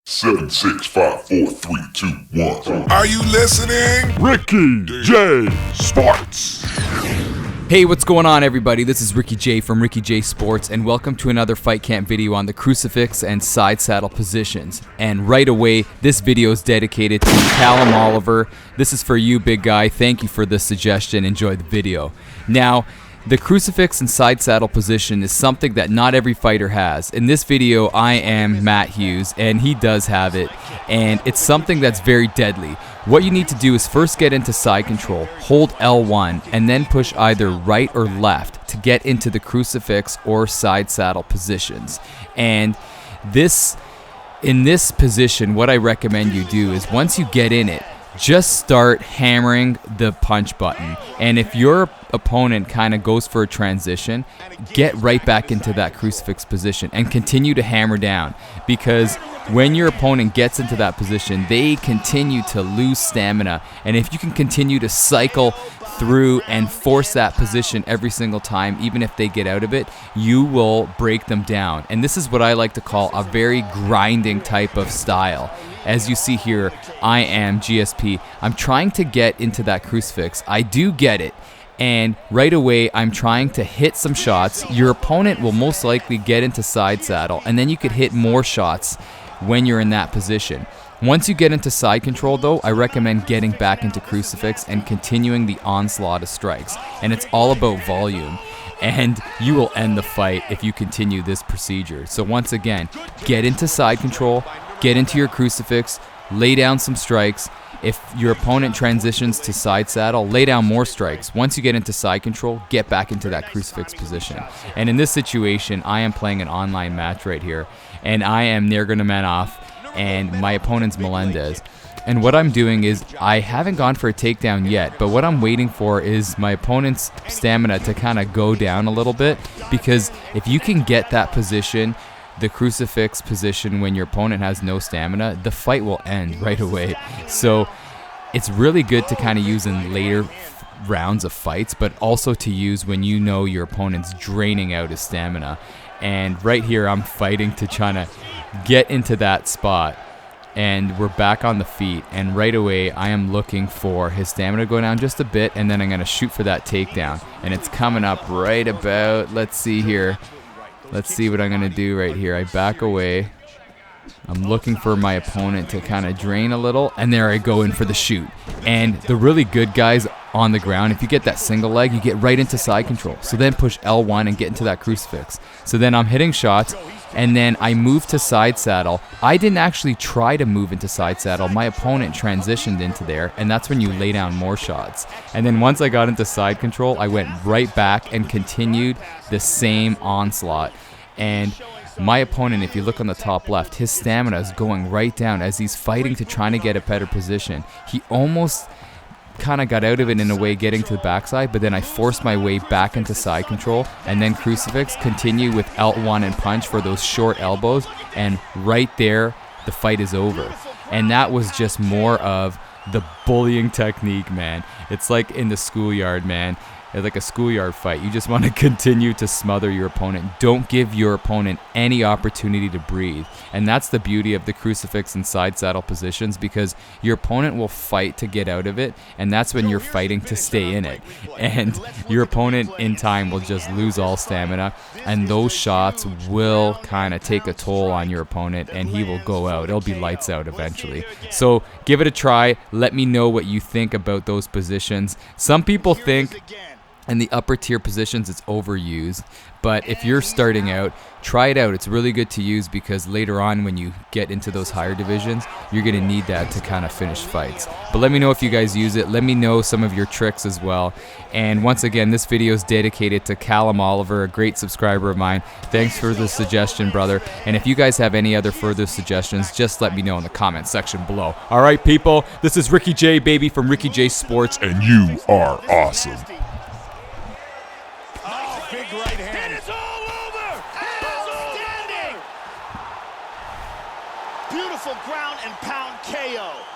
7, 6, 5, 4, 3, 2, 1. Are you listening? Ricky J Sports. Hey, what's going on, everybody? This is Ricky J from Ricky J Sports, and welcome to another Fight Camp video on the crucifix and side saddle positions. And right away, this video is dedicated to Callum Oliver. This is for you, big guy. Thank you for the suggestion. Enjoy the video. Now, the crucifix and side saddle position is something that not every fighter has. In this video, I am Matt Hughes, and he does have it, and it's something that's very deadly. What you need to do is first get into side control, hold L1, and then push either right or left to get into the crucifix or side saddle positions. And in this position, what I recommend you do is once you get in it, just start hammering the punch button. And if your opponent kind of goes for a transition, get right back into that crucifix position and continue to hammer down, because when your opponent gets into that position, they continue to lose stamina. And if you can continue to cycle through and force that position every single time, even if they get out of it, you will break them down. And this is what I like to call a very grinding type of style. As you see here, I am GSP. I'm trying to get into that crucifix. I do get it. And right away, I'm trying to hit some shots. Your opponent will most likely get into side saddle, and then you could hit more shots when you're in that position. Once you get into side control, though, I recommend getting back into crucifix and continuing the onslaught of strikes. And it's all about volume. And you will end the fight if you continue this procedure. So once again, get into side control, get into your crucifix, lay down some strikes. If your opponent transitions to side saddle, lay down more strikes. Once you get into side control, get back into that crucifix position. And in this situation, I am playing an online match right here, and I am Nurmagomedov, and my opponent's Melendez. And what I'm doing is, I haven't gone for a takedown yet, but what I'm waiting for is my opponent's stamina to kind of go down a little bit, because if you can get that position, the crucifix position, when your opponent has no stamina, the fight will end right away. So it's really good to kind of use in later rounds of fights, but also to use when you know your opponent's draining out his stamina. And right here, I'm fighting to try to get into that spot. And we're back on the feet, and right away I am looking for his stamina to go down just a bit, and then I'm going to shoot for that takedown. And it's coming up right about, let's see here. Let's see what I'm going to do right here. I back away. I'm looking for my opponent to kind of drain a little, and there I go in for the shoot. And the really good guys on the ground, if you get that single leg, you get right into side control. So then push L1 and get into that crucifix. So then I'm hitting shots, and then I move to side saddle. I didn't actually try to move into side saddle. My opponent transitioned into there, and that's when you lay down more shots. And then once I got into side control, I went right back and continued the same onslaught. And my opponent, if you look on the top left, his stamina is going right down as he's fighting to try to get a better position. He almost kind of got out of it in a way, getting to the backside, but then I forced my way back into side control, and then crucifix, continue with L1 and punch for those short elbows, and right there, the fight is over. And that was just more of the bullying technique, man. It's like in the schoolyard, man. It's like a schoolyard fight. You just want to continue to smother your opponent. Don't give your opponent any opportunity to breathe. And that's the beauty of the crucifix and side saddle positions, because your opponent will fight to get out of it, and that's when you're fighting to stay in it. And your opponent in time will just lose all stamina, and those shots will kind of take a toll on your opponent, and he will go out. It'll be lights out eventually. So give it a try. Let me know what you think about those positions. Some people think in the upper tier positions it's overused, but if you're starting out, try it out. It's really good to use, because later on when you get into those higher divisions, you're going to need that to kind of finish fights. But let me know if you guys use it. Let me know some of your tricks as well. And once again, this video is dedicated to Callum Oliver, a great subscriber of mine. Thanks for the suggestion, brother. And if you guys have any other further suggestions, just let me know in the comment section below. All right, people, this is Ricky J, baby, from Ricky J Sports, And you are awesome. Big right hand. And it's all over! Outstanding! Beautiful ground and pound KO.